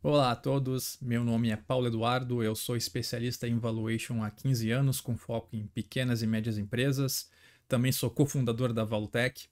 Olá a todos, meu nome é Paulo Eduardo, eu sou especialista em valuation há 15 anos, com foco em pequenas e médias empresas. Também sou cofundador da Valutec.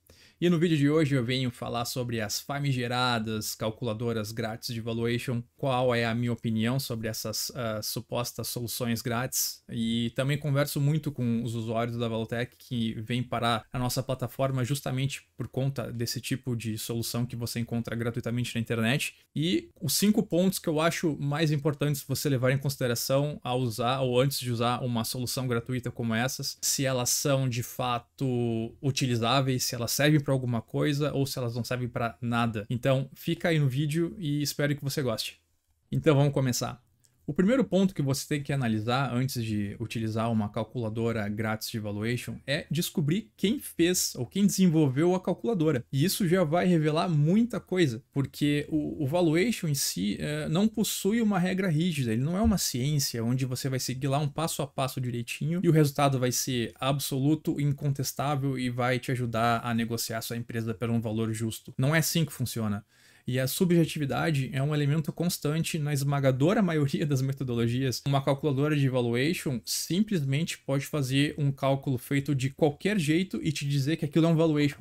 E no vídeo de hoje eu venho falar sobre as famigeradas calculadoras grátis de valuation, qual é a minha opinião sobre essas supostas soluções grátis. E também converso muito com os usuários da Valutec que vêm parar a nossa plataforma justamente por conta desse tipo de solução que você encontra gratuitamente na internet. E os 5 pontos que eu acho mais importantes você levar em consideração ao usar ou antes de usar uma solução gratuita como essas, se elas são de fato utilizáveis, se elas servem para alguma coisa ou se elas não servem para nada. Então, fica aí no vídeo e espero que você goste. Então, vamos começar. O primeiro ponto que você tem que analisar antes de utilizar uma calculadora grátis de valuation é descobrir quem fez ou quem desenvolveu a calculadora. E isso já vai revelar muita coisa, porque o valuation em si não possui uma regra rígida, ele não é uma ciência onde você vai seguir lá um passo a passo direitinho e o resultado vai ser absoluto, incontestável e vai te ajudar a negociar sua empresa por um valor justo. Não é assim que funciona. E a subjetividade é um elemento constante na esmagadora maioria das metodologias. Uma calculadora de valuation simplesmente pode fazer um cálculo feito de qualquer jeito e te dizer que aquilo é um valuation.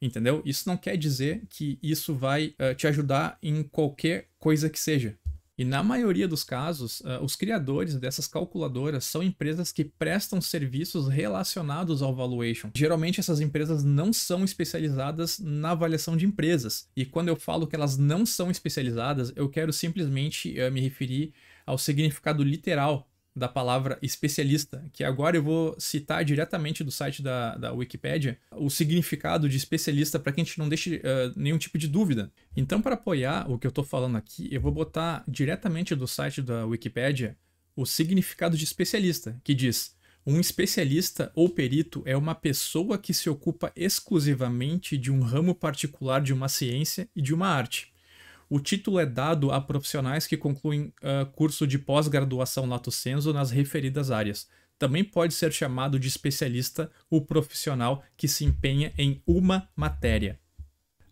Entendeu? Isso não quer dizer que isso vai te ajudar em qualquer coisa que seja. E na maioria dos casos, os criadores dessas calculadoras são empresas que prestam serviços relacionados ao valuation. Geralmente essas empresas não são especializadas na avaliação de empresas. E quando eu falo que elas não são especializadas, eu quero simplesmente me referir ao significado literal da palavra especialista, que agora eu vou citar diretamente do site da Wikipédia o significado de especialista para que a gente não deixe nenhum tipo de dúvida. Então, para apoiar o que eu estou falando aqui, eu vou botar diretamente do site da Wikipédia o significado de especialista, que diz: um especialista ou perito é uma pessoa que se ocupa exclusivamente de um ramo particular de uma ciência e de uma arte. O título é dado a profissionais que concluem curso de pós-graduação lato sensu nas referidas áreas. Também pode ser chamado de especialista o profissional que se empenha em uma matéria.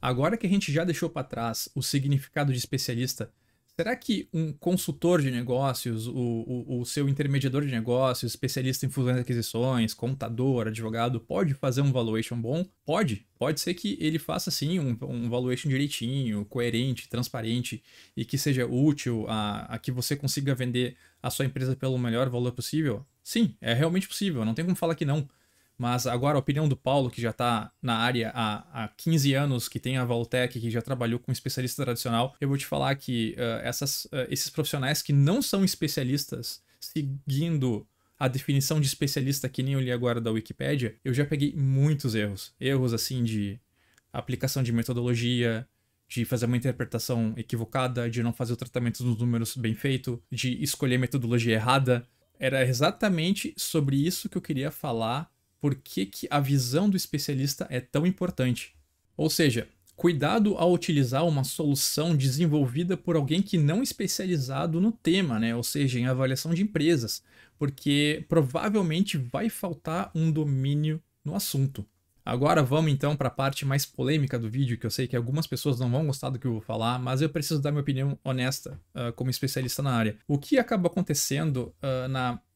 Agora que a gente já deixou para trás o significado de especialista, será que um consultor de negócios, o seu intermediador de negócios, especialista em fusões e aquisições, contador, advogado, pode fazer um valuation bom? Pode. Pode ser que ele faça sim um valuation direitinho, coerente, transparente e que seja útil a que você consiga vender a sua empresa pelo melhor valor possível? Sim, é realmente possível, não tem como falar que não. Mas agora a opinião do Paulo, que já está na área há 15 anos, que tem a Valutec, que já trabalhou com especialista tradicional, eu vou te falar que esses profissionais que não são especialistas, seguindo a definição de especialista que nem eu li agora da Wikipédia, eu já peguei muitos erros. Erros assim de aplicação de metodologia, de fazer uma interpretação equivocada, de não fazer o tratamento dos números bem feito, de escolher metodologia errada. Era exatamente sobre isso que eu queria falar. Por que a visão do especialista é tão importante? Ou seja, cuidado ao utilizar uma solução desenvolvida por alguém que não é especializado no tema, né? Ou seja, em avaliação de empresas, porque provavelmente vai faltar um domínio no assunto. Agora vamos então para a parte mais polêmica do vídeo, que eu sei que algumas pessoas não vão gostar do que eu vou falar, mas eu preciso dar minha opinião honesta como especialista na área. O que acaba acontecendo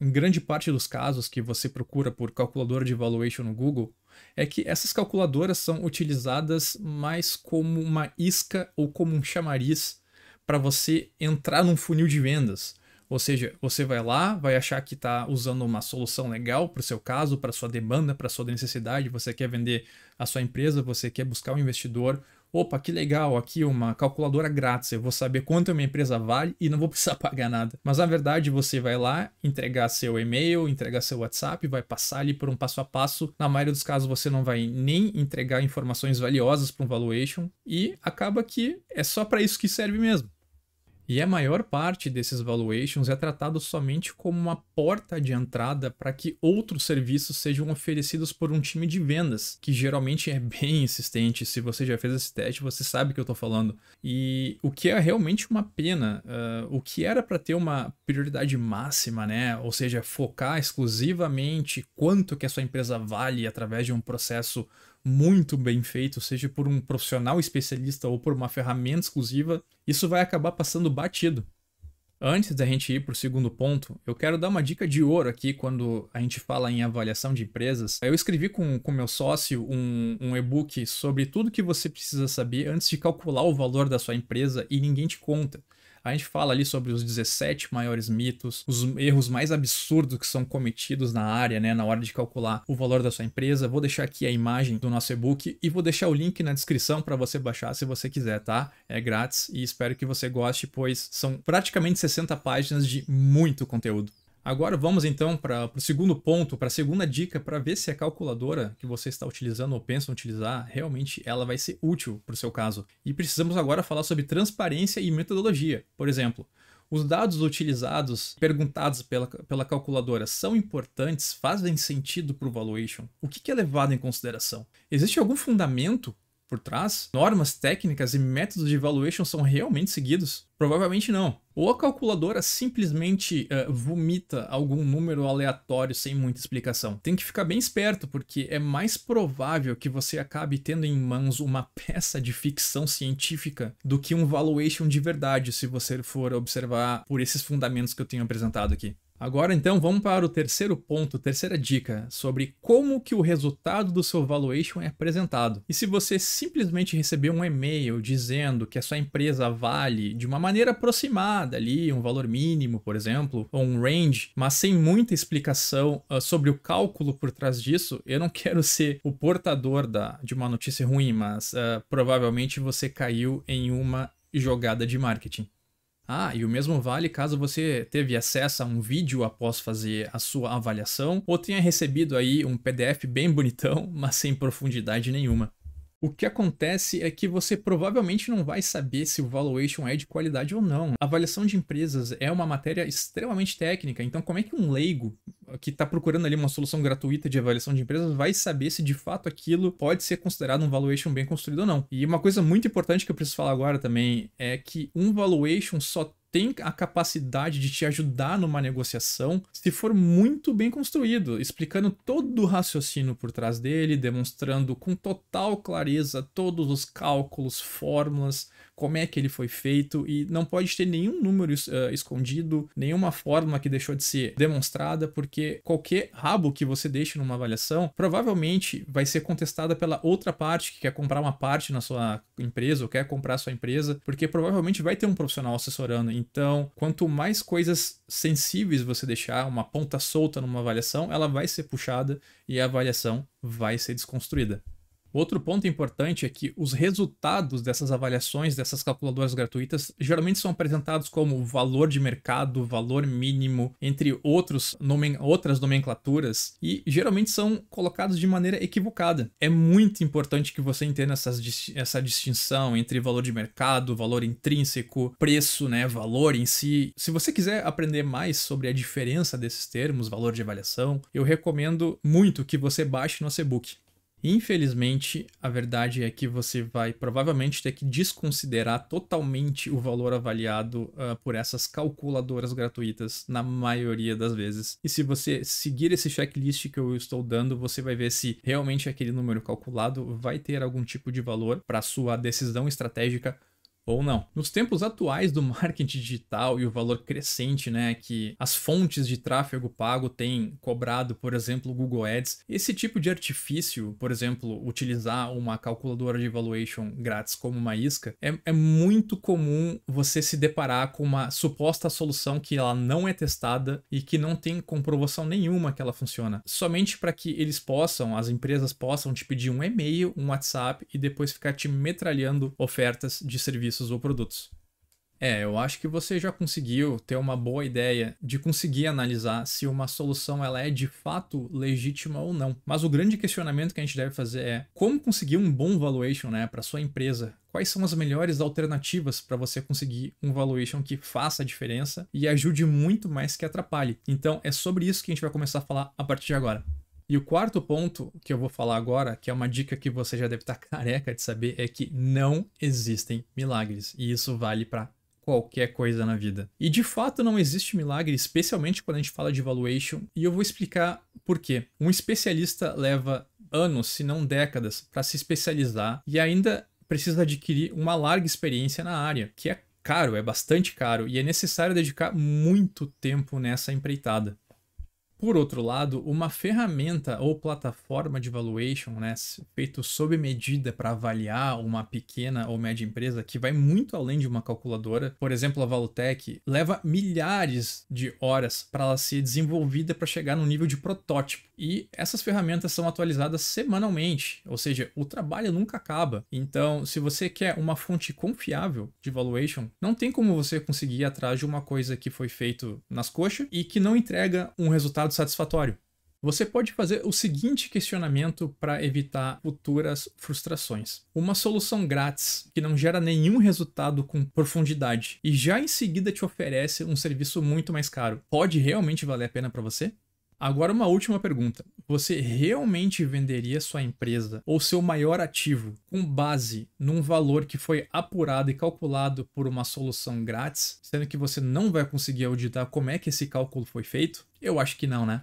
em grande parte dos casos que você procura por calculadora de valuation no Google é que essas calculadoras são utilizadas mais como uma isca ou como um chamariz para você entrar num funil de vendas. Ou seja, você vai lá, vai achar que está usando uma solução legal para o seu caso, para sua demanda, para sua necessidade, você quer vender a sua empresa, você quer buscar um investidor. Opa, que legal, aqui uma calculadora grátis, eu vou saber quanto a minha empresa vale e não vou precisar pagar nada. Mas na verdade você vai lá, entregar seu e-mail, entregar seu WhatsApp, vai passar ali por um passo a passo. Na maioria dos casos você não vai nem entregar informações valiosas para um valuation e acaba que é só para isso que serve mesmo. E a maior parte desses valuations é tratado somente como uma porta de entrada para que outros serviços sejam oferecidos por um time de vendas, que geralmente é bem insistente. Se você já fez esse teste, você sabe o que eu estou falando. E o que é realmente uma pena, o que era para ter uma prioridade máxima, né? Ou seja, focar exclusivamente quanto que a sua empresa vale através de um processo muito bem feito, seja por um profissional especialista ou por uma ferramenta exclusiva, isso vai acabar passando batido. Antes da gente ir para o segundo ponto, eu quero dar uma dica de ouro aqui quando a gente fala em avaliação de empresas. Eu escrevi com meu sócio um e-book sobre tudo que você precisa saber antes de calcular o valor da sua empresa e ninguém te conta. A gente fala ali sobre os 17 maiores mitos, os erros mais absurdos que são cometidos na área, né, na hora de calcular o valor da sua empresa. Vou deixar aqui a imagem do nosso e-book e vou deixar o link na descrição para você baixar se você quiser, tá? É grátis e espero que você goste, pois são praticamente 60 páginas de muito conteúdo. Agora vamos então para o segundo ponto, para a segunda dica, para ver se a calculadora que você está utilizando ou pensa utilizar, realmente ela vai ser útil para o seu caso. E precisamos agora falar sobre transparência e metodologia. Por exemplo, os dados utilizados, perguntados pela calculadora, são importantes, fazem sentido para o valuation? O que é levado em consideração? Existe algum fundamento por trás? Normas técnicas e métodos de valuation são realmente seguidos? Provavelmente não. Ou a calculadora simplesmente vomita algum número aleatório sem muita explicação. Tem que ficar bem esperto, porque é mais provável que você acabe tendo em mãos uma peça de ficção científica do que um valuation de verdade, se você for observar por esses fundamentos que eu tenho apresentado aqui. Agora então vamos para o terceiro ponto, terceira dica, sobre como que o resultado do seu valuation é apresentado. E se você simplesmente receber um e-mail dizendo que a sua empresa vale de uma maneira aproximada ali, um valor mínimo, por exemplo, ou um range, mas sem muita explicação sobre o cálculo por trás disso, eu não quero ser o portador de uma notícia ruim, mas provavelmente você caiu em uma jogada de marketing. Ah, e o mesmo vale caso você teve acesso a um vídeo após fazer a sua avaliação ou tenha recebido aí um PDF bem bonitão, mas sem profundidade nenhuma. O que acontece é que você provavelmente não vai saber se o valuation é de qualidade ou não. A avaliação de empresas é uma matéria extremamente técnica, então como é que um leigo que está procurando ali uma solução gratuita de avaliação de empresas vai saber se de fato aquilo pode ser considerado um valuation bem construído ou não? E uma coisa muito importante que eu preciso falar agora também é que um valuation só tem a capacidade de te ajudar numa negociação se for muito bem construído, explicando todo o raciocínio por trás dele, demonstrando com total clareza todos os cálculos, fórmulas, como é que ele foi feito, e não pode ter nenhum número escondido, nenhuma fórmula que deixou de ser demonstrada, porque qualquer rabo que você deixe numa avaliação provavelmente vai ser contestada pela outra parte que quer comprar uma parte na sua empresa ou quer comprar a sua empresa, porque provavelmente vai ter um profissional assessorando. Então, quanto mais coisas sensíveis você deixar, uma ponta solta numa avaliação, ela vai ser puxada e a avaliação vai ser desconstruída. Outro ponto importante é que os resultados dessas avaliações, dessas calculadoras gratuitas, geralmente são apresentados como valor de mercado, valor mínimo, entre outras nomenclaturas, e geralmente são colocados de maneira equivocada. É muito importante que você entenda essa distinção entre valor de mercado, valor intrínseco, preço, né, valor em si. Se você quiser aprender mais sobre a diferença desses termos, valor de avaliação, eu recomendo muito que você baixe nosso e-book. Infelizmente, a verdade é que você vai provavelmente ter que desconsiderar totalmente o valor avaliado por essas calculadoras gratuitas na maioria das vezes. E se você seguir esse checklist que eu estou dando, você vai ver se realmente aquele número calculado vai ter algum tipo de valor para a sua decisão estratégica ou não. Nos tempos atuais do marketing digital e o valor crescente, né, que as fontes de tráfego pago têm cobrado, por exemplo, o Google Ads, esse tipo de artifício, por exemplo, utilizar uma calculadora de valuation grátis como uma isca, é muito comum você se deparar com uma suposta solução que ela não é testada e que não tem comprovação nenhuma que ela funciona. Somente para que as empresas possam te pedir um e-mail, um WhatsApp e depois ficar te metralhando ofertas de serviços ou produtos. Eu acho que você já conseguiu ter uma boa ideia de conseguir analisar se uma solução ela é de fato legítima ou não. Mas o grande questionamento que a gente deve fazer é como conseguir um bom valuation, né, para sua empresa? Quais são as melhores alternativas para você conseguir um valuation que faça a diferença e ajude muito mais que atrapalhe? Então é sobre isso que a gente vai começar a falar a partir de agora. E o quarto ponto que eu vou falar agora, que é uma dica que você já deve estar careca de saber, é que não existem milagres. E isso vale para qualquer coisa na vida. E de fato não existe milagre, especialmente quando a gente fala de valuation, e eu vou explicar por quê. Um especialista leva anos, se não décadas, para se especializar e ainda precisa adquirir uma larga experiência na área, que é caro, é bastante caro e é necessário dedicar muito tempo nessa empreitada. Por outro lado, uma ferramenta ou plataforma de valuation, né, feito sob medida para avaliar uma pequena ou média empresa, que vai muito além de uma calculadora, por exemplo, a Valutec, leva milhares de horas para ela ser desenvolvida para chegar no nível de protótipo. E essas ferramentas são atualizadas semanalmente, ou seja, o trabalho nunca acaba. Então, se você quer uma fonte confiável de valuation, não tem como você conseguir ir atrás de uma coisa que foi feito nas coxas e que não entrega um resultado satisfatório. Você pode fazer o seguinte questionamento para evitar futuras frustrações. Uma solução grátis que não gera nenhum resultado com profundidade e já em seguida te oferece um serviço muito mais caro, pode realmente valer a pena para você? Agora uma última pergunta. Você realmente venderia sua empresa ou seu maior ativo com base num valor que foi apurado e calculado por uma solução grátis, sendo que você não vai conseguir auditar como é que esse cálculo foi feito? Eu acho que não, né?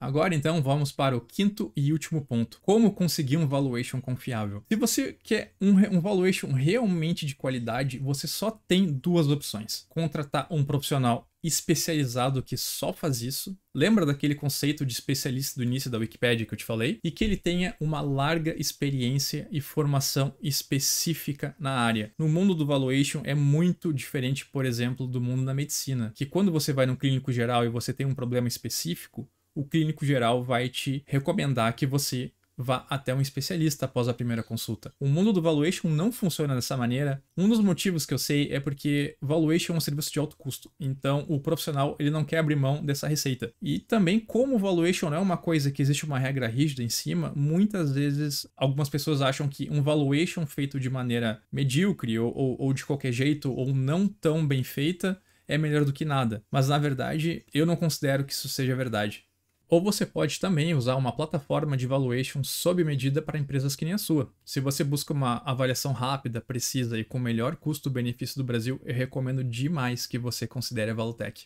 Agora então vamos para o quinto e último ponto. Como conseguir um valuation confiável? Se você quer um valuation realmente de qualidade, você só tem duas opções. Contratar um profissional especializado que só faz isso. Lembra daquele conceito de especialista do início da Wikipedia que eu te falei? E que ele tenha uma larga experiência e formação específica na área. No mundo do valuation é muito diferente, por exemplo, do mundo da medicina, que quando você vai no clínico geral e você tem um problema específico, o clínico geral vai te recomendar que você vá até um especialista após a primeira consulta. O mundo do valuation não funciona dessa maneira. Um dos motivos que eu sei é porque valuation é um serviço de alto custo. Então, o profissional ele não quer abrir mão dessa receita. E também, como o valuation não é uma coisa que existe uma regra rígida em cima, muitas vezes algumas pessoas acham que um valuation feito de maneira medíocre ou de qualquer jeito ou não tão bem feita é melhor do que nada. Mas, na verdade, eu não considero que isso seja verdade. Ou você pode também usar uma plataforma de valuation sob medida para empresas que nem a sua. Se você busca uma avaliação rápida, precisa e com o melhor custo-benefício do Brasil, eu recomendo demais que você considere a Valutec.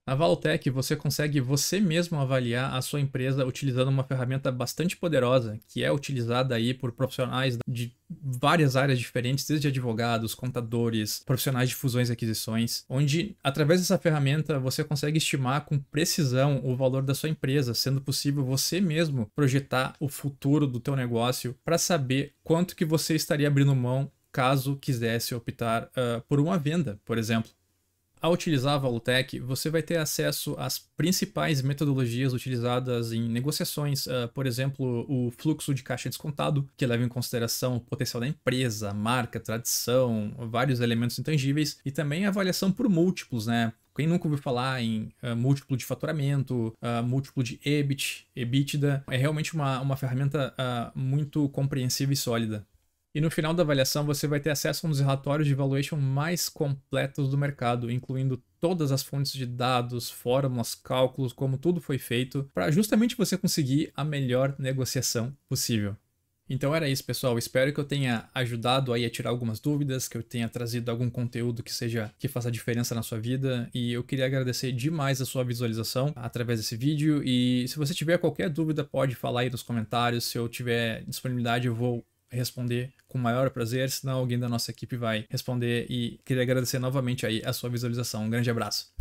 Na Valutec, você consegue você mesmo avaliar a sua empresa utilizando uma ferramenta bastante poderosa, que é utilizada aí por profissionais de várias áreas diferentes, desde advogados, contadores, profissionais de fusões e aquisições, onde, através dessa ferramenta, você consegue estimar com precisão o valor da sua empresa, sendo possível você mesmo projetar o futuro do teu negócio para saber quanto que você estaria abrindo mão caso quisesse optar por uma venda, por exemplo. Ao utilizar a Valutec, você vai ter acesso às principais metodologias utilizadas em negociações, por exemplo, o fluxo de caixa descontado, que leva em consideração o potencial da empresa, marca, tradição, vários elementos intangíveis, e também a avaliação por múltiplos, né? Quem nunca ouviu falar em múltiplo de faturamento, múltiplo de EBIT, EBITDA, é realmente uma ferramenta muito compreensiva e sólida. E no final da avaliação você vai ter acesso a um dos relatórios de valuation mais completos do mercado, incluindo todas as fontes de dados, fórmulas, cálculos, como tudo foi feito, para justamente você conseguir a melhor negociação possível. Então era isso, pessoal. Espero que eu tenha ajudado aí a tirar algumas dúvidas, que eu tenha trazido algum conteúdo que faça diferença na sua vida. E eu queria agradecer demais a sua visualização através desse vídeo. E se você tiver qualquer dúvida, pode falar aí nos comentários. Se eu tiver disponibilidade, eu vou responder com o maior prazer, senão alguém da nossa equipe vai responder, e queria agradecer novamente aí a sua visualização. Um grande abraço.